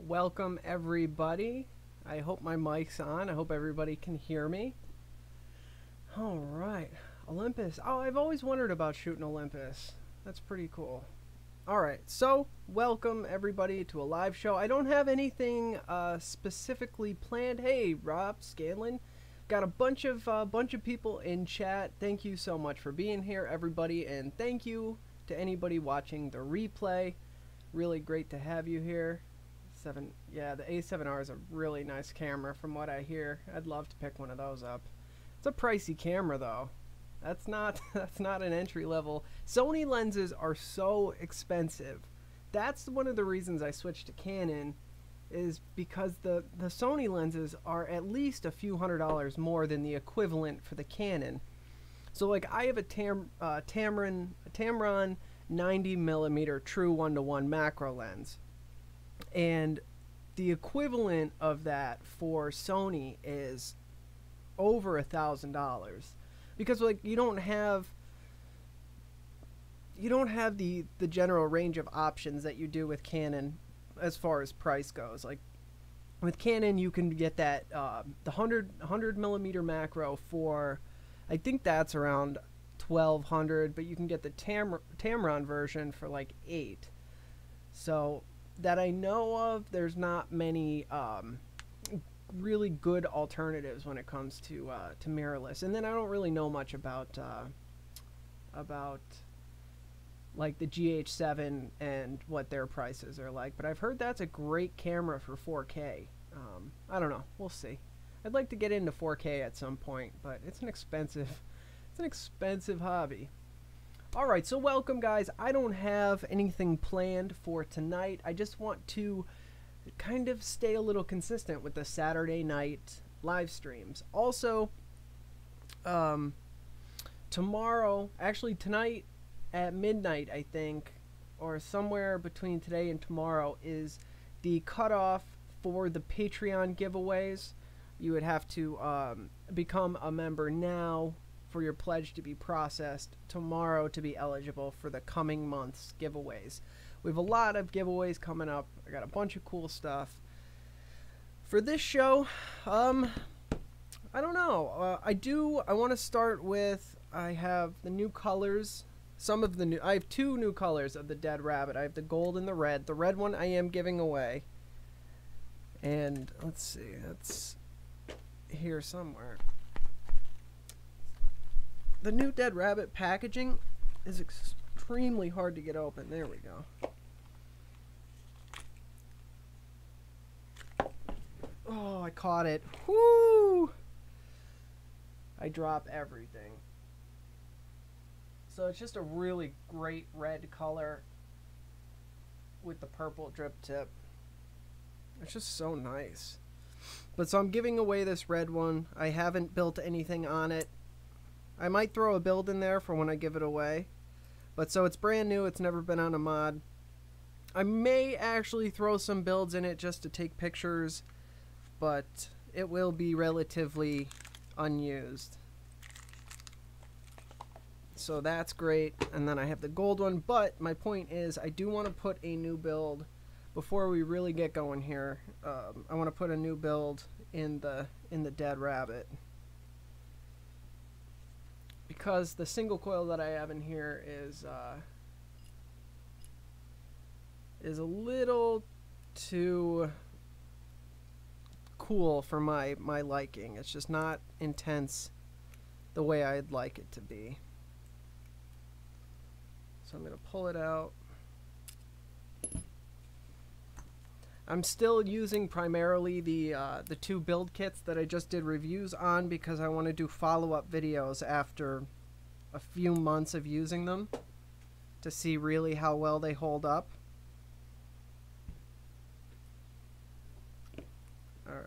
Welcome everybody. I hope my mic's on. I hope everybody can hear me. All right, Olympus. Oh, I've always wondered about shooting Olympus. That's pretty cool. All right, so welcome everybody to a live show. I don't have anything specifically planned. Hey, Rob Scanlon, got a bunch of people in chat. Thank you so much for being here, everybody, and thank you to anybody watching the replay. Really great to have you here. Yeah, the A7R is a really nice camera from what I hear. I'd love to pick one of those up. It's a pricey camera though. That's not an entry level. Sony lenses are so expensive. That's one of the reasons I switched to Canon, is because the Sony lenses are at least a few $100s more than the equivalent for the Canon. So like I have a Tamron 90mm true 1:1 macro lens. And the equivalent of that for Sony is over $1,000, because like you don't have the general range of options that you do with Canon as far as price goes. Like with Canon, you can get that the 100 millimeter macro for, I think that's around $1,200, but you can get the Tamron version for like $8. So that I know of, there's not many really good alternatives when it comes to mirrorless. And then I don't really know much about like the GH7 and what their prices are like, but I've heard that's a great camera for 4K. I don't know, we'll see. I'd like to get into 4K at some point, but it's an expensive hobby. Alright, so welcome guys. I don't have anything planned for tonight. I just want to kind of stay a little consistent with the Saturday night live streams. Also, tomorrow, actually tonight at midnight, I think, or somewhere between today and tomorrow, is the cutoff for the Patreon giveaways. You would have to become a member now for your pledge to be processed tomorrow to be eligible for the coming month's giveaways. We have a lot of giveaways coming up. I got a bunch of cool stuff. For this show, I don't know. I want to start with, I have the new colors. I have two new colors of the Dead Rabbit. I have the gold and the red. The red one I am giving away. And let's see, that's here somewhere. The new Dead Rabbit packaging is extremely hard to get open. There we go. Oh, I caught it. Woo! I drop everything. So it's just a really great red color with the purple drip tip. It's just so nice. But so I'm giving away this red one. I haven't built anything on it. I might throw a build in there for when I give it away. But so it's brand new. It's never been on a mod. I may actually throw some builds in it just to take pictures, but it will be relatively unused. So that's great. And then I have the gold one, but my point is I do want to put a new build before we really get going here. I want to put a new build in the Dead Rabbit, because the single coil that I have in here is a little too cool for my liking. It's just not intense the way I'd like it to be. So I'm going to pull it out. I'm still using primarily the two build kits that I just did reviews on, because I want to do follow-up videos after a few months of using them to see really how well they hold up. Alright.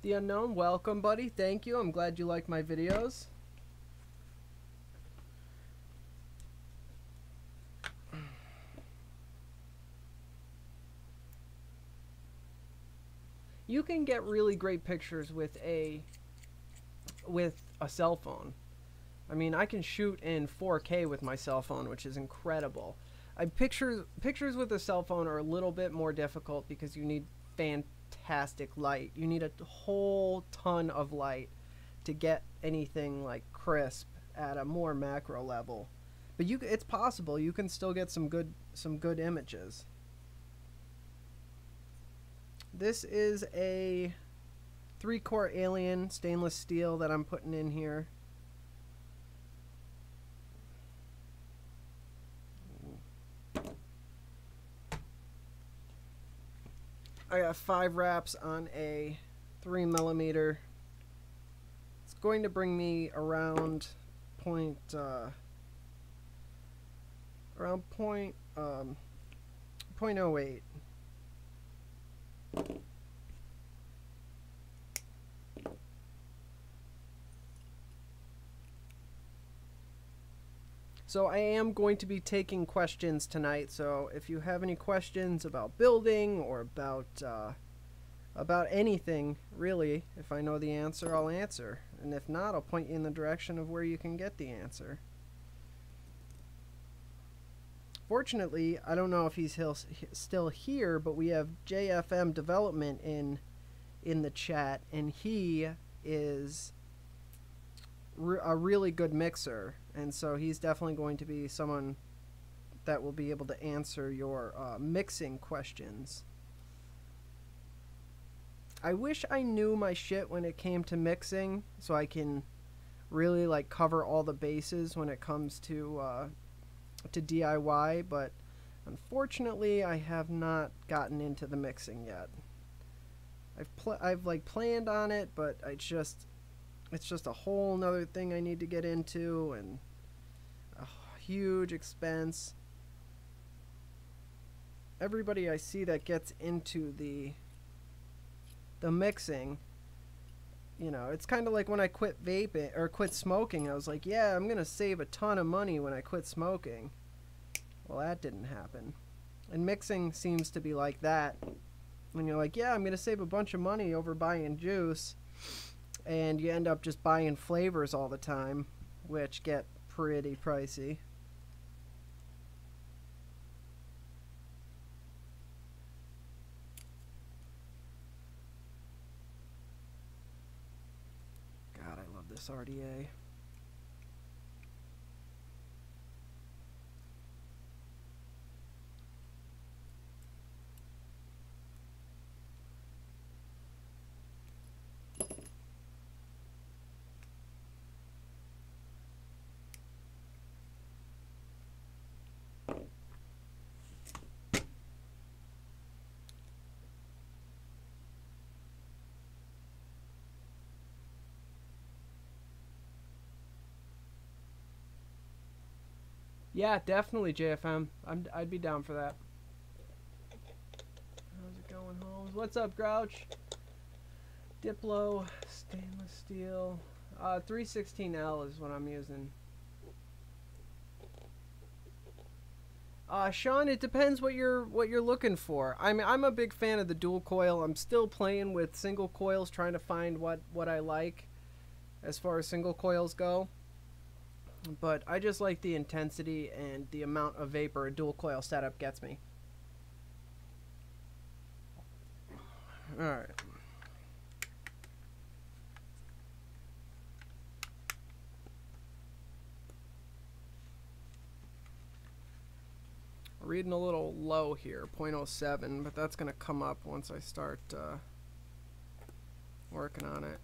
The Unknown, welcome buddy, thank you. I'm glad you like my videos. You can get really great pictures with a cell phone. I mean, I can shoot in 4K with my cell phone, which is incredible. Pictures with a cell phone are a little bit more difficult because you need fantastic light. You need a whole ton of light to get anything like crisp at a more macro level. But it's possible. You can still get some good images. This is a 3-core Alien stainless steel that I'm putting in here. I got 5 wraps on a 3mm. It's going to bring me around point 8.08. So I am going to be taking questions tonight, so if you have any questions about building or about anything, really, if I know the answer, I'll answer. And if not, I'll point you in the direction of where you can get the answer. Fortunately, I don't know if he's still here, but we have JFM Development in the chat, and he is a really good mixer, and so he's definitely going to be someone that will be able to answer your mixing questions. I wish I knew my shit when it came to mixing, so I can really like cover all the bases when it comes to DIY, but unfortunately I have not gotten into the mixing yet. I've like planned on it, but it's just a whole nother thing I need to get into, and a huge expense. Everybody I see that gets into the mixing, you know, it's kind of like when I quit vaping or quit smoking. I was like, yeah, I'm gonna save a ton of money when I quit smoking. Well, that didn't happen. And mixing seems to be like that. When you're like, yeah, I'm gonna save a bunch of money over buying juice, and you end up just buying flavors all the time, which get pretty pricey. God, I love this RDA. Yeah, definitely, JFM. I'd be down for that. How's it going, Holmes? What's up, Grouch? Diplo, stainless steel. 316L is what I'm using. Sean, it depends what you're looking for. I'm a big fan of the dual coil. I'm still playing with single coils, trying to find what I like as far as single coils go. But I just like the intensity and the amount of vapor a dual coil setup gets me. Alright. Reading a little low here, 0.07, but that's going to come up once I start working on it.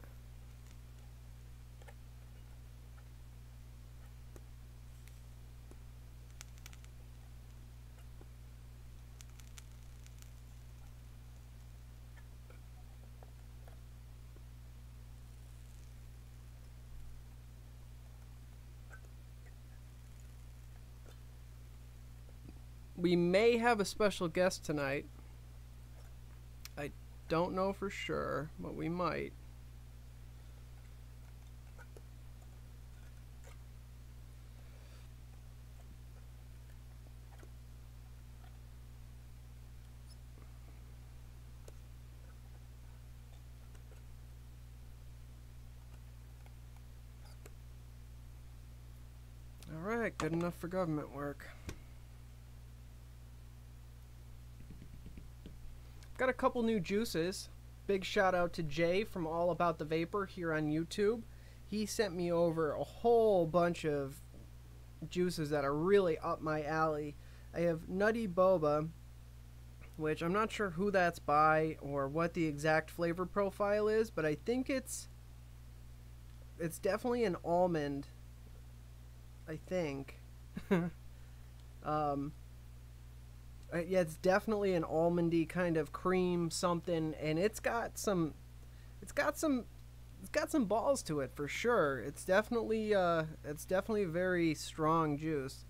We may have a special guest tonight. I don't know for sure, but we might. All right, good enough for government work. Got a couple new juices. Big shout out to Jay from All About the Vapor here on YouTube. He sent me over a whole bunch of juices that are really up my alley. I have Nutty Boba, which I'm not sure who that's by or what the exact flavor profile is, but I think it's definitely an almond, I think. Yeah, it's definitely an almondy kind of cream something, and it's got some balls to it for sure. It's definitely a very strong juice.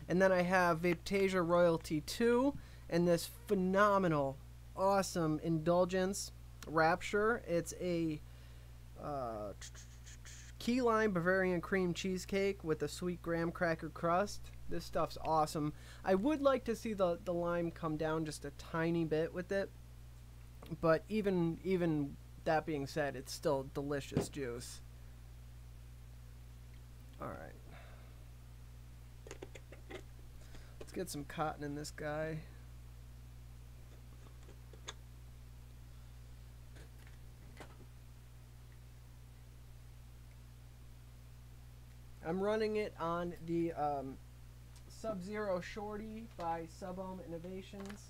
And then I have Vaptasia Royalty 2, and this phenomenal, awesome indulgence Rapture. It's a key lime Bavarian cream cheesecake with a sweet graham cracker crust. This stuff's awesome. I would like to see the lime come down just a tiny bit with it, but even that being said, it's still delicious juice. All right, let's get some cotton in this guy. I'm running it on the Sub-Zero Shorty by Sub-Ohm Innovations.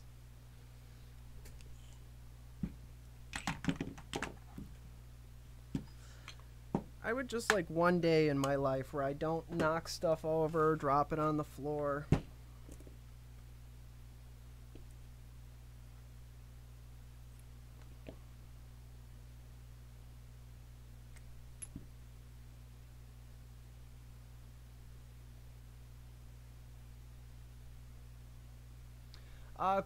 I would just like one day in my life where I don't knock stuff over, drop it on the floor.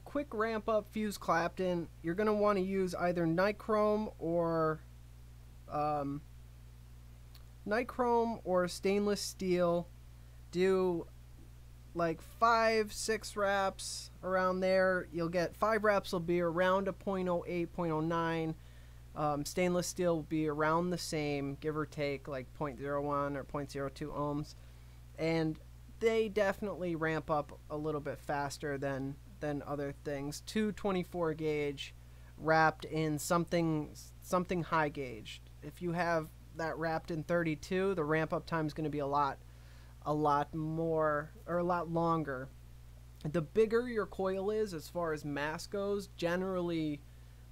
Quick ramp up fuse Clapton. You're going to want to use either nichrome or stainless steel. Do like 5-6 wraps around there. You'll get 5 wraps will be around a 0.08, 0.09. Stainless steel will be around the same, give or take, like 0.01 or 0.02 ohms. And they definitely ramp up a little bit faster than other things. 224 gauge wrapped in something high gauge. If you have that wrapped in 32, the ramp up time is going to be a lot more, or a lot longer. The bigger your coil is as far as mass goes, generally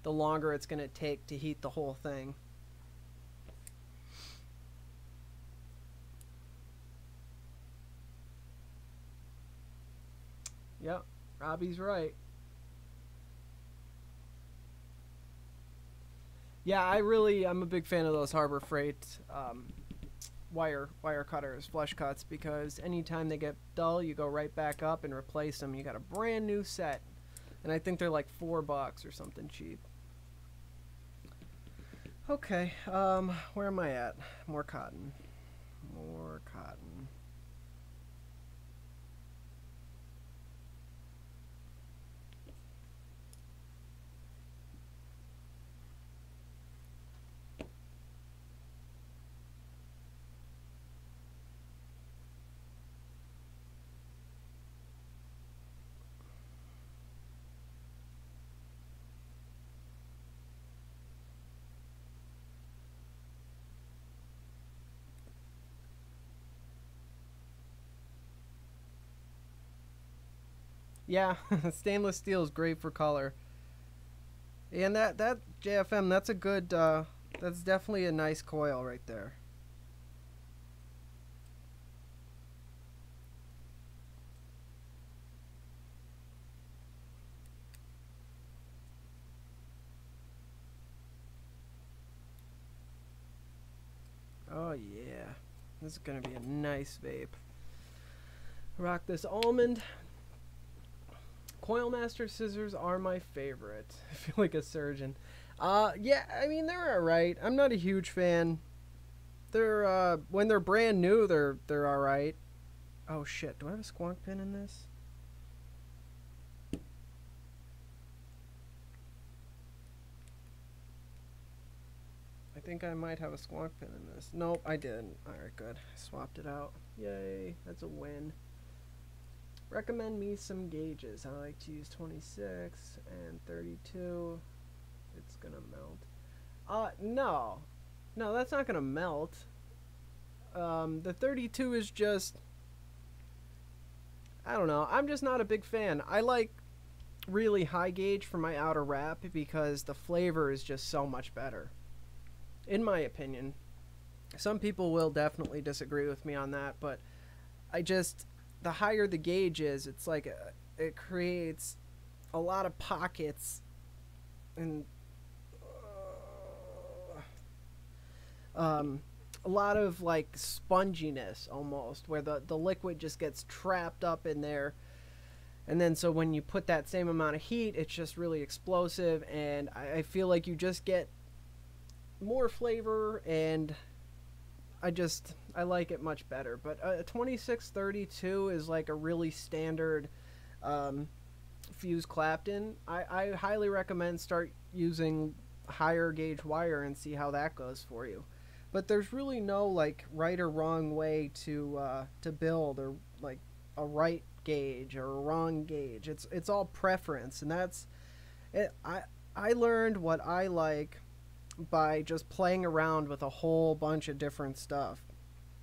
the longer it's going to take to heat the whole thing. Yep, Robbie's right. Yeah, I'm a big fan of those Harbor Freight wire cutters, flush cuts, because anytime they get dull, you go right back up and replace them. You got a brand new set, and I think they're like $4 or something cheap. Okay, where am I at? More cotton. More cotton. Yeah, stainless steel is great for color. And that JFM, that's a good, that's definitely a nice coil right there. Oh yeah, this is gonna be a nice vape. Rock this almond. Coil Master scissors are my favorite. I feel like a surgeon. Yeah, I mean they're alright. I'm not a huge fan. They're when they're brand new, they're alright. Oh shit, do I have a squonk pin in this? I think I might have a squonk pin in this. Nope, I didn't. Alright, good. I swapped it out. Yay, that's a win. Recommend me some gauges. I like to use 26 and 32. It's gonna melt. No, that's not gonna melt. The 32 is just, I don't know. I'm just not a big fan. I like really high gauge for my outer wrap because the flavor is just so much better, in my opinion. Some people will definitely disagree with me on that, but the higher the gauge is, it's like it creates a lot of pockets and a lot of like sponginess almost, where the liquid just gets trapped up in there. And then so when you put that same amount of heat, it's just really explosive, and I feel like you just get more flavor, and I like it much better. But a 2632 is like a really standard fuse Clapton. I highly recommend start using higher gauge wire and see how that goes for you. But there's really no like right or wrong way to build, or like a right gauge or a wrong gauge. It's all preference, and that's it. I learned what I like by just playing around with a whole bunch of different stuff.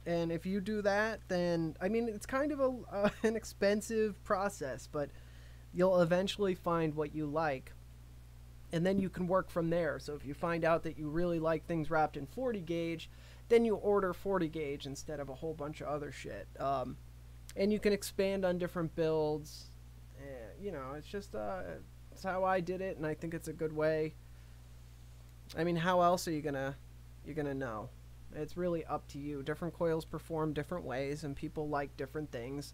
And if you do that, then I mean it's kind of an expensive process, but you'll eventually find what you like, and then you can work from there. So if you find out that you really like things wrapped in 40 gauge, then you order 40 gauge instead of a whole bunch of other shit. And you can expand on different builds. You know, it's just it's how I did it, and I think it's a good way. I mean, how else are you gonna know? It's really up to you. Different coils perform different ways, and people like different things.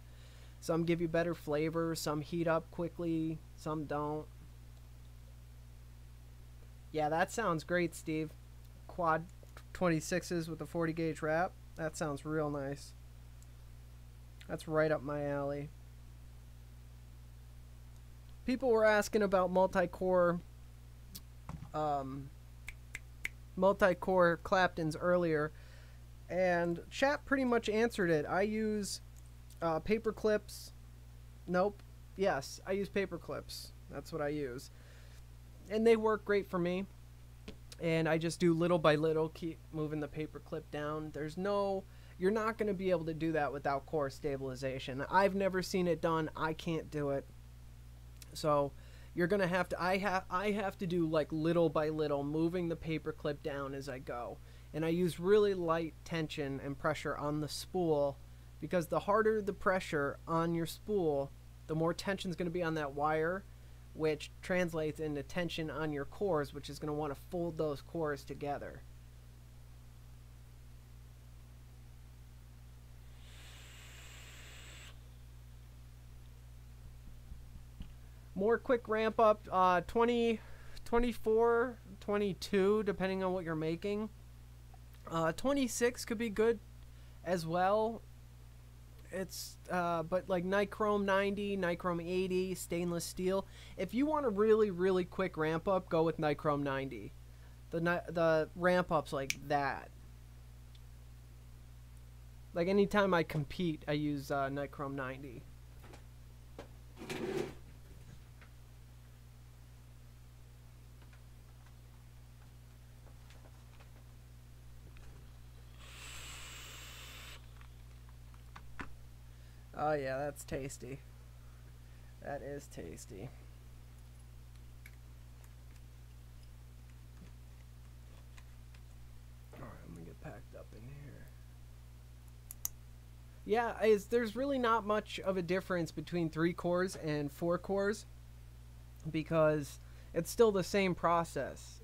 Some give you better flavor, some heat up quickly, some don't. Yeah, that sounds great, Steve. Quad 26s with a 40 gauge wrap. That sounds real nice. That's right up my alley. People were asking about multi-core Claptons earlier, and chat pretty much answered it. I use paper clips. Nope. Yes, I use paper clips. That's what I use. And they work great for me. And I just do little by little, keep moving the paper clip down. You're not going to be able to do that without core stabilization. I've never seen it done. I can't do it. So you're going to have to, I have to do like little by little, moving the paper clip down as I go. And I use really light tension and pressure on the spool, because the harder the pressure on your spool, the more tension is going to be on that wire, which translates into tension on your cores, which is going to want to fold those cores together. More quick ramp up, 20, 24, 22, depending on what you're making. 26 could be good as well. It's but like nichrome 90, nichrome 80, stainless steel. If you want a really, really quick ramp up, go with nichrome 90. The ramp up's like that. Like anytime I compete, I use nichrome 90. Oh yeah, that's tasty. That is tasty. Alright, I'm gonna get packed up in here. Yeah, there's really not much of a difference between 3 cores and 4 cores, because it's still the same process.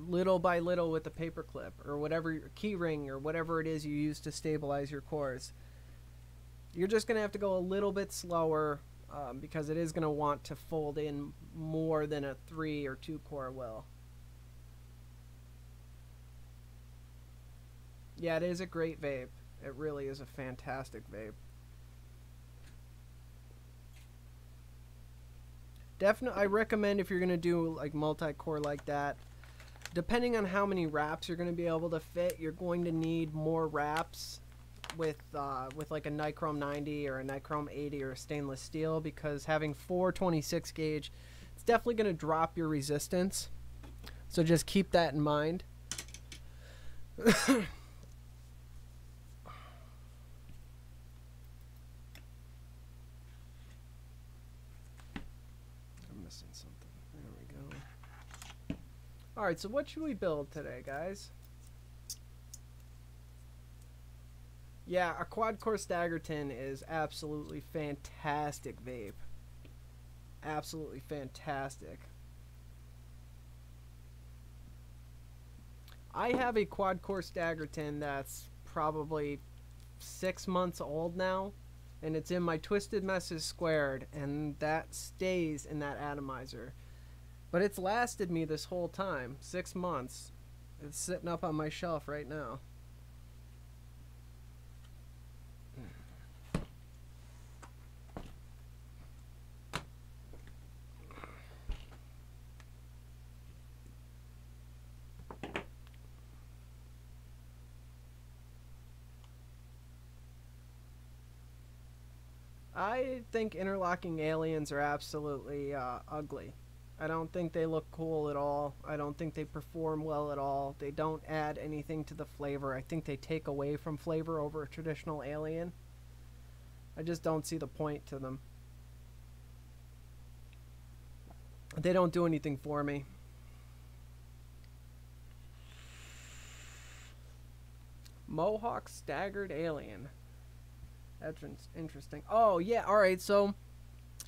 Little by little with the paper clip, or whatever your key ring, or whatever it is you use to stabilize your cores. You're just going to have to go a little bit slower, because it is going to want to fold in more than a 3 or 2 core will. Yeah, it is a great vape. It really is a fantastic vape. Definitely, I recommend if you're going to do like multi-core like that, depending on how many wraps you're going to be able to fit, you're going to need more wraps with like a nichrome 90 or a nichrome 80 or a stainless steel, because having 426 gauge, it's definitely going to drop your resistance. So just keep that in mind. I'm missing something. There we go. Alright, so what should we build today, guys? Yeah, a quad-core Staggerton is absolutely fantastic vape. Absolutely fantastic. I have a quad-core Staggerton that's probably 6 months old now, and it's in my Twisted Messes Squared, and that stays in that atomizer. But it's lasted me this whole time, 6 months. It's sitting up on my shelf right now. I think interlocking aliens are absolutely ugly. I don't think they look cool at all. I don't think they perform well at all. They don't add anything to the flavor. I think they take away from flavor over a traditional alien. I just don't see the point to them. They don't do anything for me. Mohawk staggered alien. That's interesting. Oh, yeah, alright, so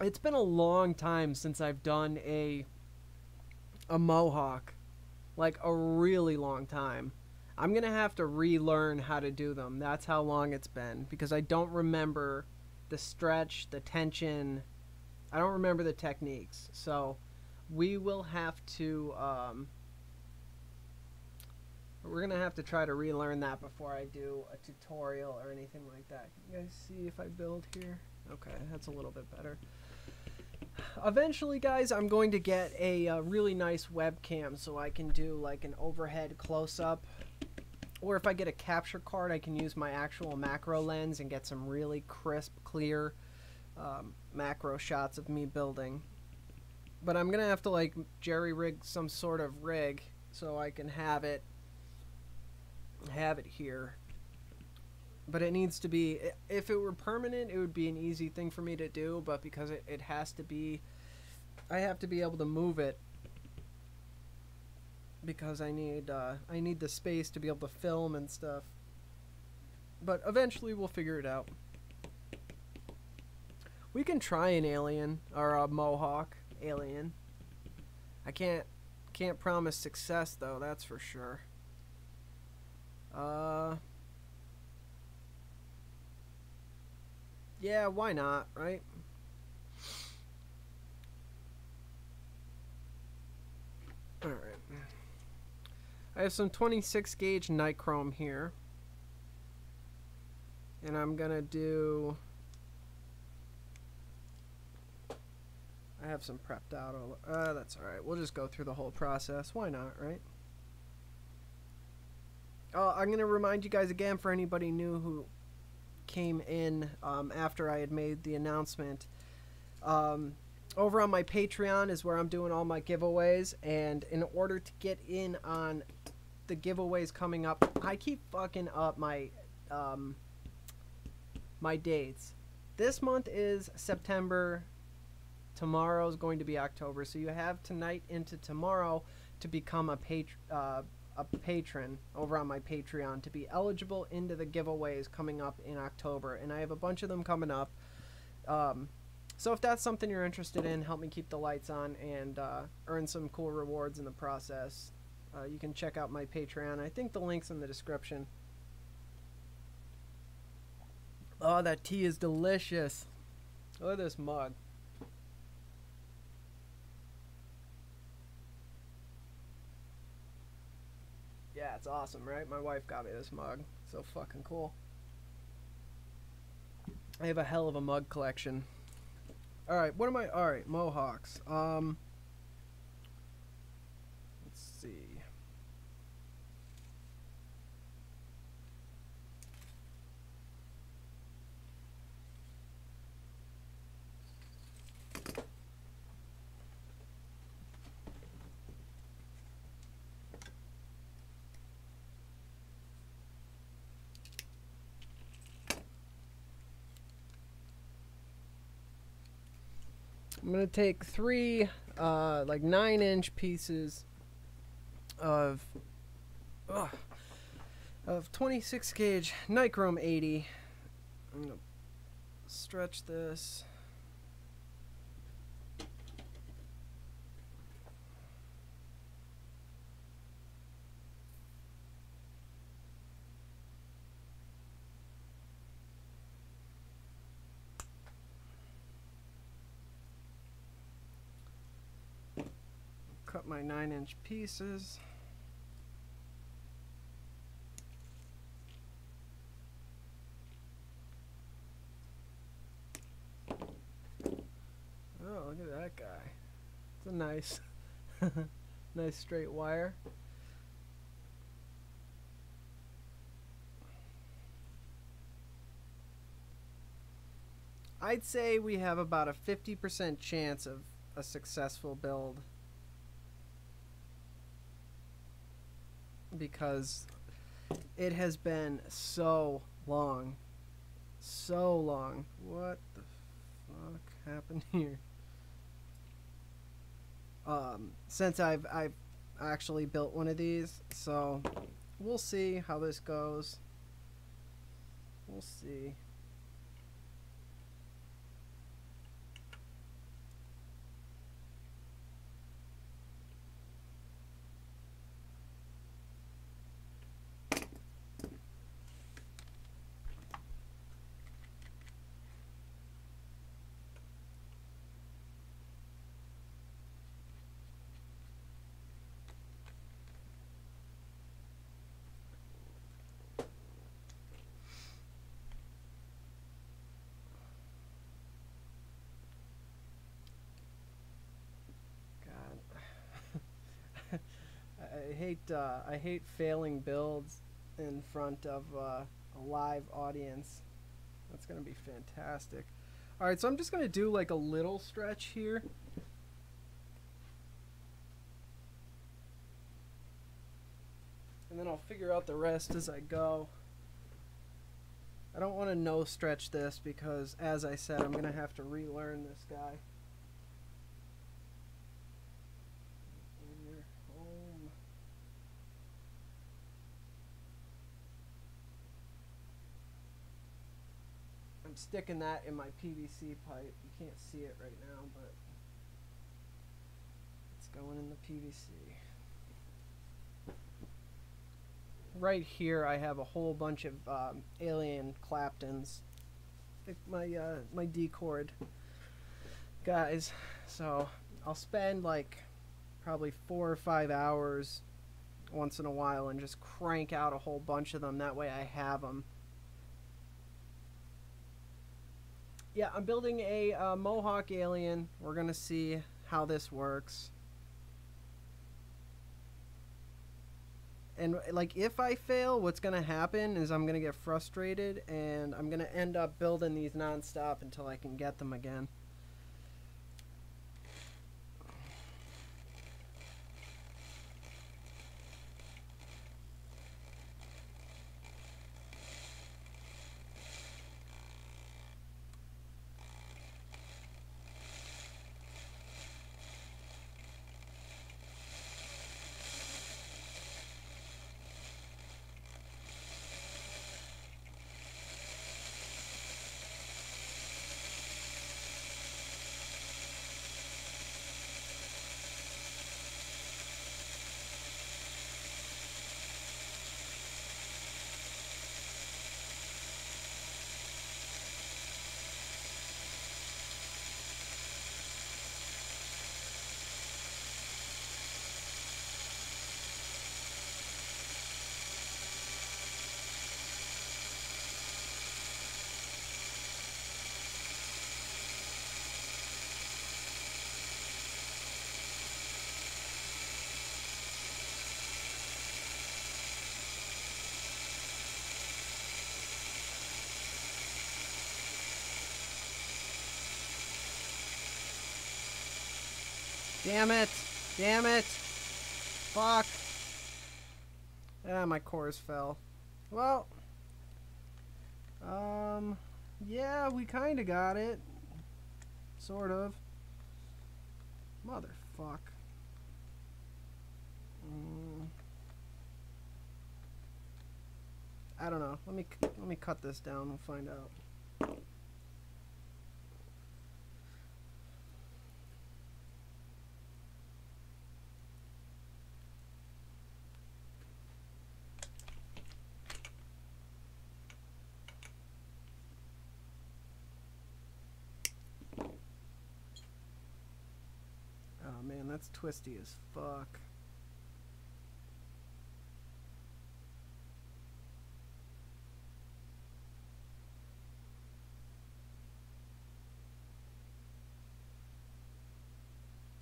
it's been a long time since I've done a Mohawk. Like, a really long time. I'm going to have to relearn how to do them. That's how long it's been. Because I don't remember the stretch, the tension. I don't remember the techniques. So, we will have to... we're going to have to try to relearn that before I do a tutorial or anything like that. Can you guys see if I build here? Okay, that's a little bit better. Eventually, guys, I'm going to get a really nice webcam so I can do like an overhead close-up. Or if I get a capture card, I can use my actual macro lens and get some really crisp, clear macro shots of me building. But I'm going to have to like jerry-rig some sort of rig so I can have it here. But it needs to be, if it were permanent, it would be an easy thing for me to do, but because it has to be, I have to be able to move it because I need the space to be able to film and stuff. But eventually we'll figure it out. We can try an alien, or a Mohawk alien. I can't promise success though, that's for sure. Yeah, why not, right? Alright. I have some 26 gauge nichrome here. And I'm gonna do... I have some prepped out. That's alright. We'll just go through the whole process. Why not, right? I'm going to remind you guys again, for anybody new who came in after I had made the announcement. Over on my Patreon is where I'm doing all my giveaways, and in order to get in on the giveaways coming up, I keep fucking up my my dates. This month is September. Tomorrow is going to be October, so you have tonight into tomorrow to become a patron over on my Patreon to be eligible into the giveaways coming up in October, and I have a bunch of them coming up. So if that's something you're interested in, help me keep the lights on and earn some cool rewards in the process. You can check out my Patreon. I think the link's in the description. Oh, that tea is delicious. Look at this mug. Yeah, it's awesome, right? My wife got me this mug. So fucking cool. I have a hell of a mug collection. Alright, what am I? Alright, Mohawks. Let's see. I'm gonna take three like 9-inch pieces of 26 gauge nichrome 80. I'm gonna stretch this. cut my 9-inch pieces. Oh, look at that guy. It's a nice, nice straight wire. I'd say we have about a 50% chance of a successful build, because it has been so long. So long. What the fuck happened here? Since I've actually built one of these, so we'll see how this goes. We'll see. I hate failing builds in front of a live audience. That's gonna be fantastic. All right, so I'm just gonna do like a little stretch here. And then I'll figure out the rest as I go. I don't want to no stretch this because, as I said, I'm gonna have to relearn this guy. Sticking that in my PVC pipe. You can't see it right now, but it's going in the PVC. Right here I have a whole bunch of alien Claptons, my D-cord guys. So I'll spend like probably 4 or 5 hours once in a while and just crank out a whole bunch of them. That way I have them. Yeah, I'm building a Mohawk alien. We're gonna see how this works. And like, if I fail, what's gonna happen is I'm gonna get frustrated and I'm gonna end up building these non-stop until I can get them again. Damn it! Damn it! Fuck! Ah, my cores fell. Well, yeah, we kinda got it. Sort of. Motherfuck. I don't know. Let me cut this down. We'll find out. that's twisty as fuck.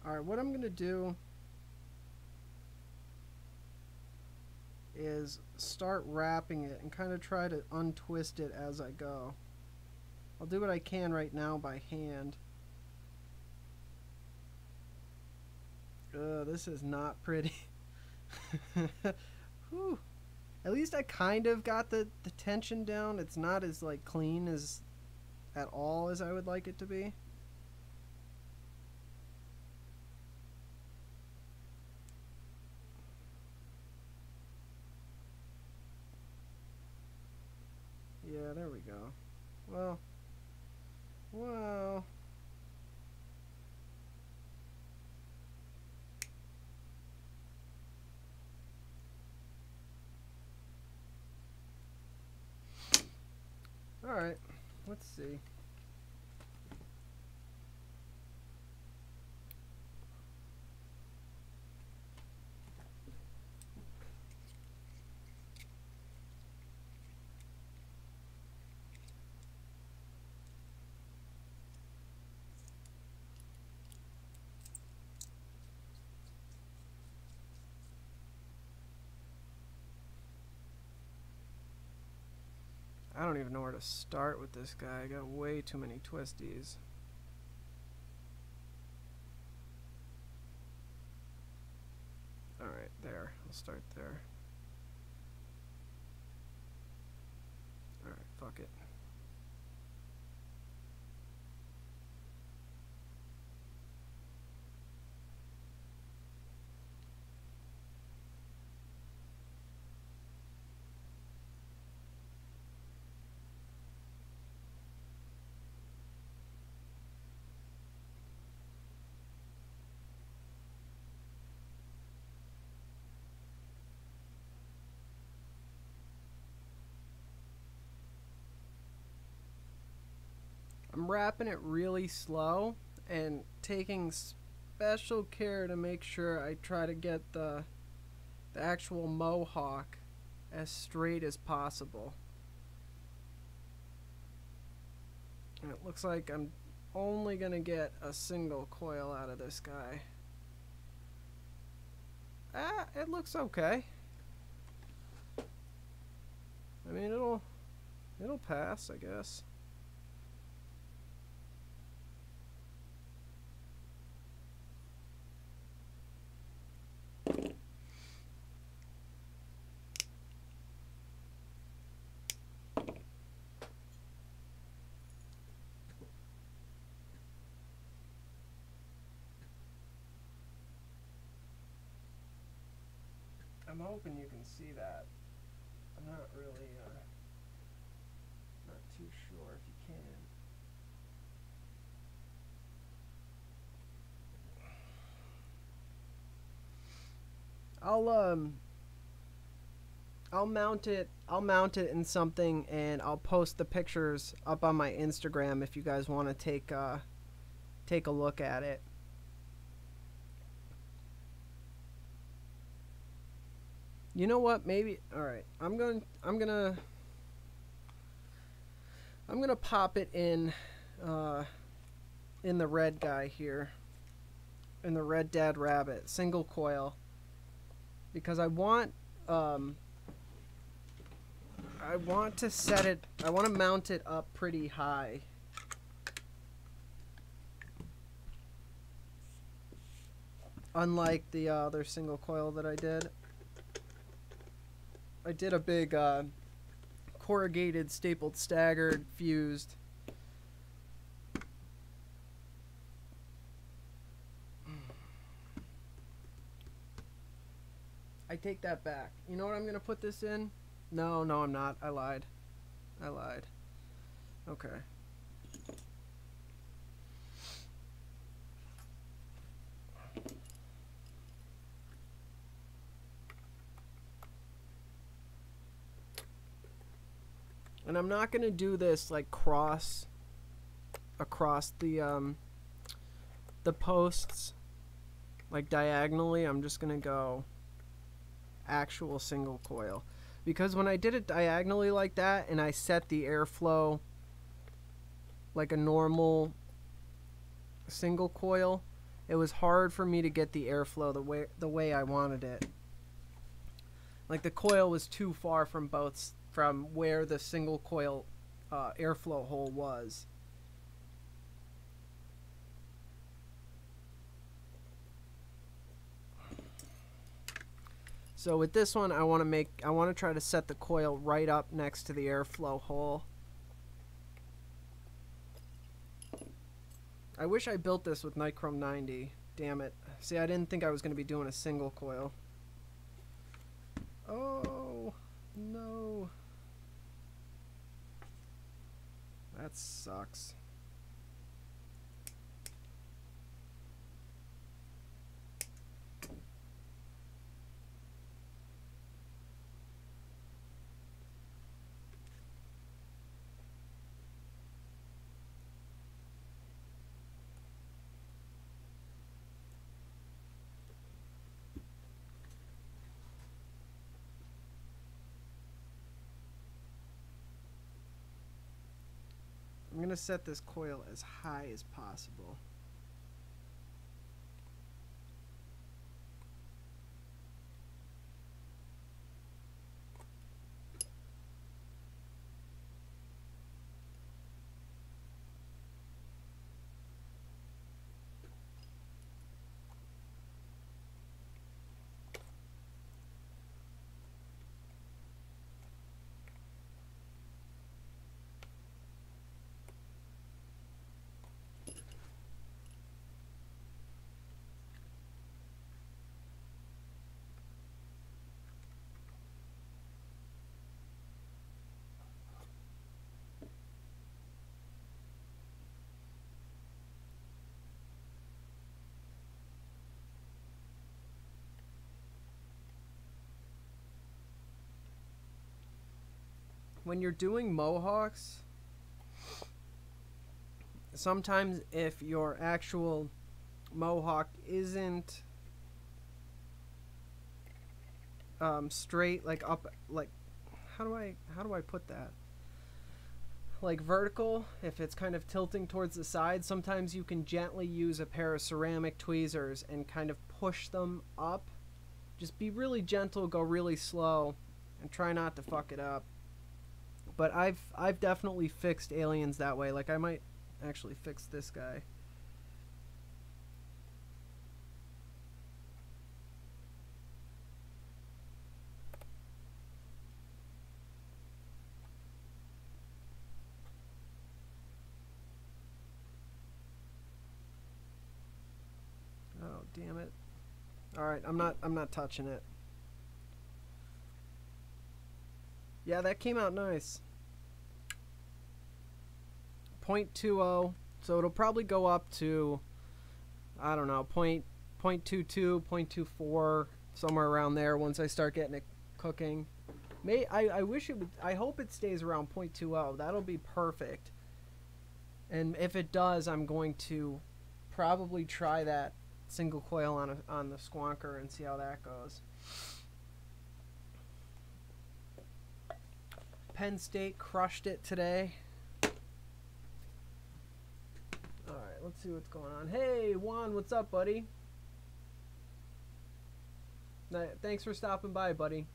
Alright, what I'm gonna do is start wrapping it and kind of try to untwist it as I go. I'll do what I can right now by hand. This is not pretty. Whew. At least I kind of got the tension down. It's not as like clean as at all as I would like it to be. Yeah, there we go. Well. Alright, let's see. I don't even know where to start with this guy. I got way too many twisties. Alright, there. I'll start there. Alright, fuck it. I'm wrapping it really slow and taking special care to make sure I try to get the actual Mohawk as straight as possible. And it looks like I'm only gonna get a single coil out of this guy. Ah, it looks okay. I mean, it'll pass, I guess. I'm hoping you can see that. I'm not really, not too sure if you can. I'll mount it in something and I'll post the pictures up on my Instagram if you guys want to take a look at it. You know what? Maybe. All right. I'm gonna pop it in the red guy here, in the Red Dad Rabbit single coil, because I want to set it. I want to mount it up pretty high. Unlike the other single coil that I did. I did a big corrugated, stapled, staggered, fused. I take that back. You know what I'm going to put this in? No, I'm not. I lied. Okay. And I'm not gonna do this like across the posts. like diagonally, I'm just gonna go actual single coil, because when I did it diagonally like that and I set the airflow like a normal single coil, it was hard for me to get the airflow the way I wanted it. Like the coil was too far from where the single coil airflow hole was. So with this one, I want to try to set the coil right up next to the airflow hole. I wish I built this with nichrome 90. Damn it. See, I didn't think I was going to be doing a single coil. Oh, no. That sucks. I'm going to set this coil as high as possible. When you're doing Mohawks, sometimes if your actual Mohawk isn't straight, like up, like how do I put that? Like vertical, if it's kind of tilting towards the side, sometimes you can gently use a pair of ceramic tweezers and kind of push them up. Just be really gentle, go really slow, and try not to fuck it up. But I've definitely fixed aliens that way. Like I might actually fix this guy. Oh, damn it. All right, I'm not touching it. Yeah, that came out nice. 0.20, so it'll probably go up to, I don't know, 0.22, 0.24, somewhere around there once I start getting it cooking. I wish it would, I hope it stays around 0.20. That'll be perfect. And if it does, I'm going to probably try that single coil on the squonker and see how that goes. Penn State crushed it today. Alright, let's see what's going on. Hey, Juan, what's up, buddy? Thanks for stopping by, buddy.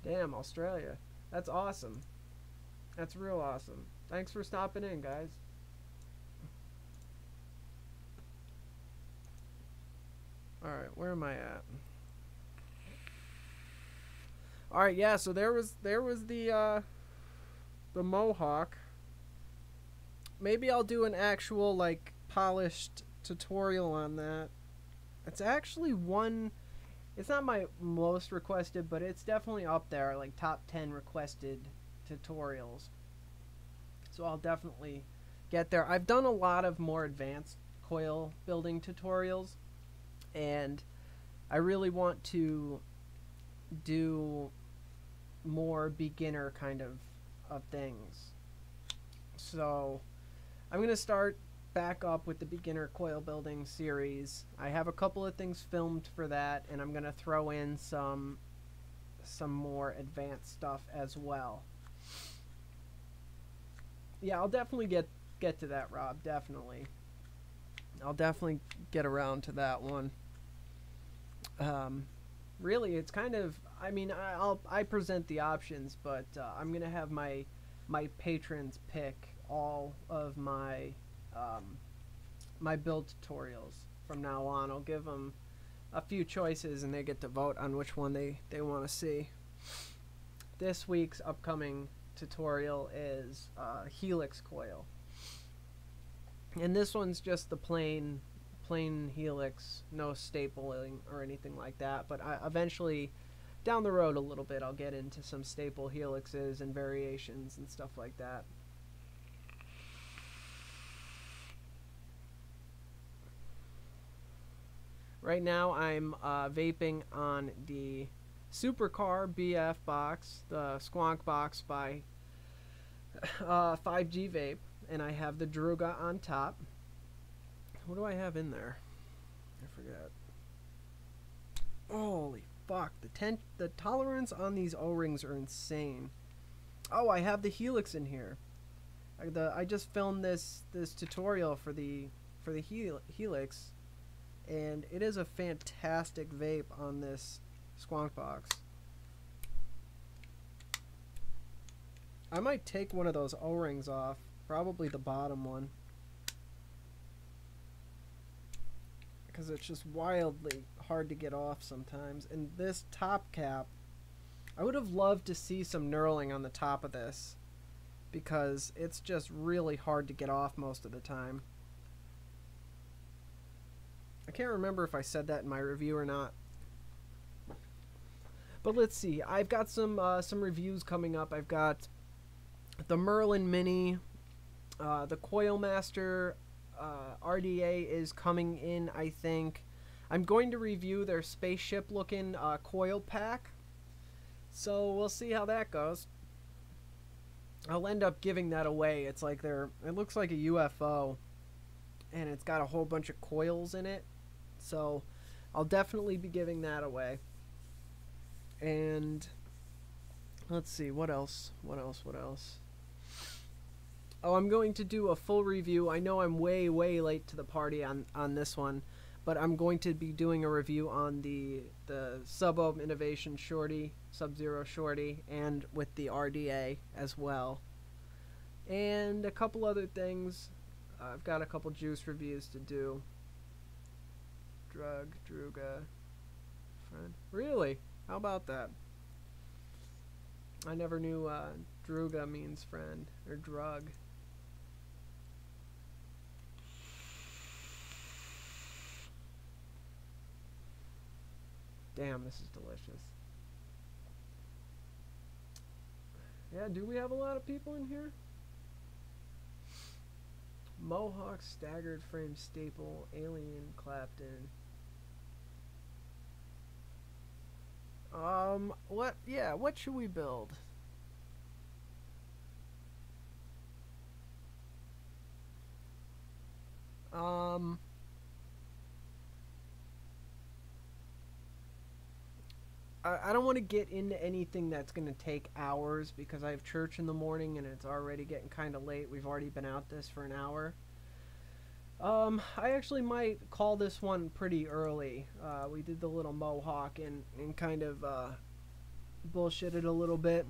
Damn, Australia. That's awesome. That's real awesome. Thanks for stopping in, guys. Alright, where am I at? Alright, yeah, so there was the Mohawk. Maybe I'll do an actual, like, polished tutorial on that. It's actually it's not my most requested, but it's definitely up there, like top 10 requested tutorials. So I'll definitely get there. I've done a lot of more advanced coil building tutorials, and I really want to do more beginner kind of things. So I'm gonna start back up with the beginner coil building series. I have a couple of things filmed for that, and I'm gonna throw in some more advanced stuff as well. Yeah, I'll definitely get to that, Rob. Definitely. I'll definitely get around to that one. Really, it's kind of, I mean, I present the options, but I'm gonna have my patrons pick all of my my build tutorials from now on. I'll give them a few choices, and they get to vote on which one they want to see. This week's upcoming tutorial is Helix coil, and this one's just the plain Helix, no stapling or anything like that. But eventually, down the road a little bit, I'll get into some staple helixes and variations and stuff like that. Right now I'm vaping on the Supercar BF box, the Squonk box by 5G Vape, and I have the Druga on top. What do I have in there? I forget. Holy fuck, the tolerance on these O-rings are insane. Oh, I have the Helix in here. I just filmed this tutorial for the Helix, and it is a fantastic vape on this Squonk box. I might take one of those O-rings off, probably the bottom one, because it's just wildly hard to get off sometimes. And this top cap, I would have loved to see some knurling on the top of this, because it's just really hard to get off most of the time. I can't remember if I said that in my review or not. But let's see. I've got some reviews coming up. I've got the Merlin Mini, the Coil Master RDA is coming in, I think. I'm going to review their spaceship looking coil pack, so we'll see how that goes. I'll end up giving that away. It's like it looks like a UFO, and it's got a whole bunch of coils in it, so I'll definitely be giving that away. And let's see, what else? Oh, I'm going to do a full review. I know I'm way late to the party on this one, but I'm going to be doing a review on the Sub-Ohm Innovation Shorty, Sub-Zero Shorty, and with the RDA as well. And a couple other things. I've got a couple juice reviews to do. Druga, friend. Really? How about that? I never knew Druga means friend, or drug. Damn, this is delicious. Yeah, do we have a lot of people in here? Mohawk, staggered frame staple, alien, Clapton. What should we build? I don't want to get into anything that's going to take hours, because I have church in the morning and it's already getting kind of late. We've already been out this for an hour. I actually might call this one pretty early. We did the little Mohawk and kind of bullshitted a little bit.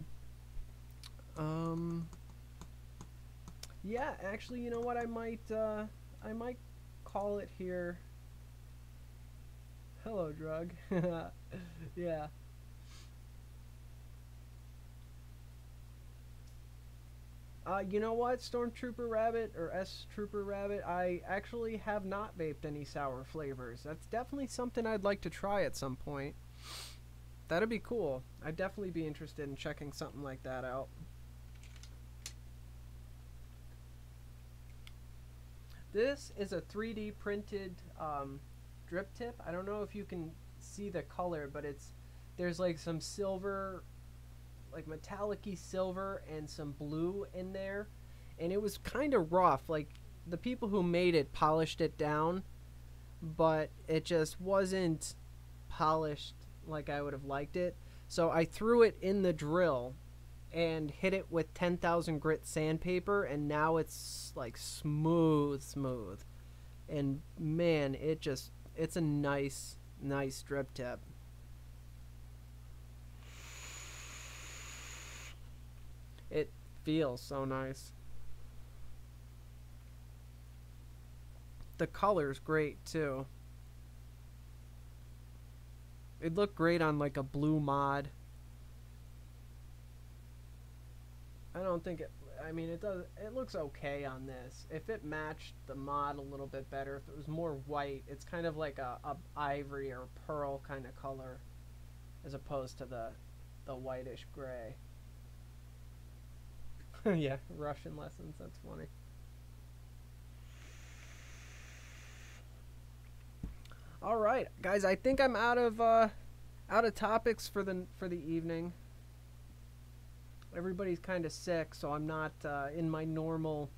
Yeah, actually, you know what? I might call it here. Hello, drug. Yeah. You know what, Stormtrooper Rabbit, or S-Trooper Rabbit, I actually have not vaped any sour flavors. That's definitely something I'd like to try at some point. That'd be cool. I'd definitely be interested in checking something like that out. This is a 3D printed drip tip. I don't know if you can see the color, but there's like some silver, like metallic-y silver, and some blue in there, and it was kind of rough. Like, the people who made it polished it down, but it just wasn't polished like I would have liked it. So I threw it in the drill and hit it with 10,000 grit sandpaper, and now it's like smooth. And man, it's a nice drip tip. It feels so nice. The color's great too. It looked great on like a blue mod. I don't think it, I mean, it does, it looks okay on this. If it matched the mod a little bit better, if it was more white, it's kind of like a ivory or pearl kind of color, as opposed to the whitish gray. Yeah, Russian lessons, that's funny. All right, guys, I think I'm out of topics for the evening. Everybody's kind of sick, so I'm not in my normal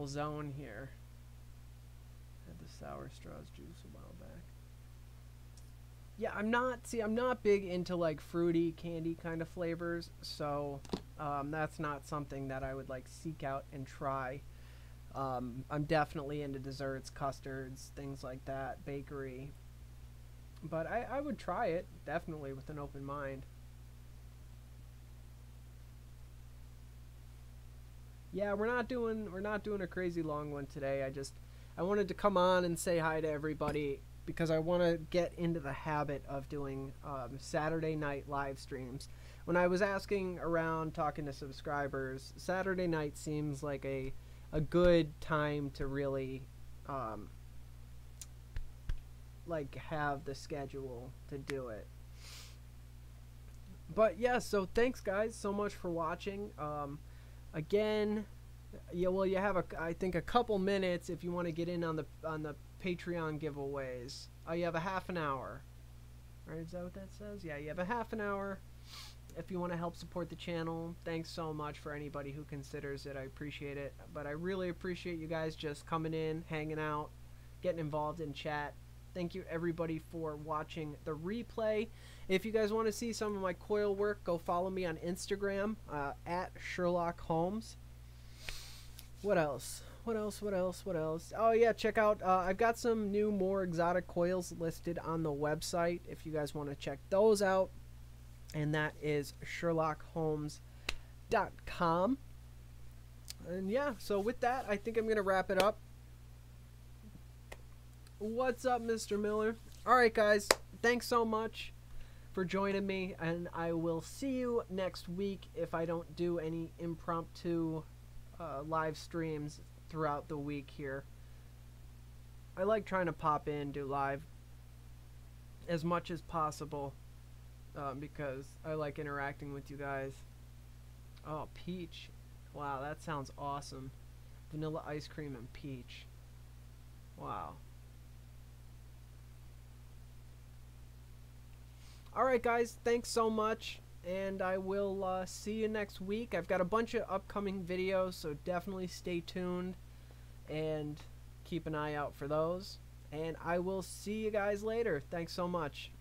zone here. I had the sour straws juice a while back. Yeah, I'm not big into like fruity candy kind of flavors, so that's not something that I would like seek out and try. I'm definitely into desserts, custards, things like that, bakery. But I would try it, definitely, with an open mind. Yeah, we're not doing a crazy long one today. I wanted to come on and say hi to everybody because I want to get into the habit of doing Saturday night live streams. When I was asking around, talking to subscribers, Saturday night seems like a good time to really like have the schedule to do it. But yeah, so thanks guys so much for watching. Again, yeah, well, you have I think a couple minutes if you want to get in on the Patreon giveaways. Oh, you have a half an hour. Right, is that what that says? Yeah, you have a half an hour if you want to help support the channel. Thanks so much for anybody who considers it. I appreciate it. But I really appreciate you guys just coming in, hanging out, getting involved in chat. Thank you everybody for watching the replay. If you guys want to see some of my coil work, go follow me on Instagram at Sherlock Holmes. What else? What else? Oh yeah, check out, I've got some new, more exotic coils listed on the website if you guys want to check those out. And that is SherlockHolmes.com. And yeah, so with that, I think I'm going to wrap it up. What's up, Mr. Miller? Alright, guys, thanks so much for joining me, and I will see you next week if I don't do any impromptu live streams throughout the week here. I like trying to pop in, do live as much as possible because I like interacting with you guys. Oh, peach. Wow, that sounds awesome. Vanilla ice cream and peach. Wow. Alright guys, thanks so much, and I will see you next week. I've got a bunch of upcoming videos, so definitely stay tuned and keep an eye out for those. And I will see you guys later. Thanks so much.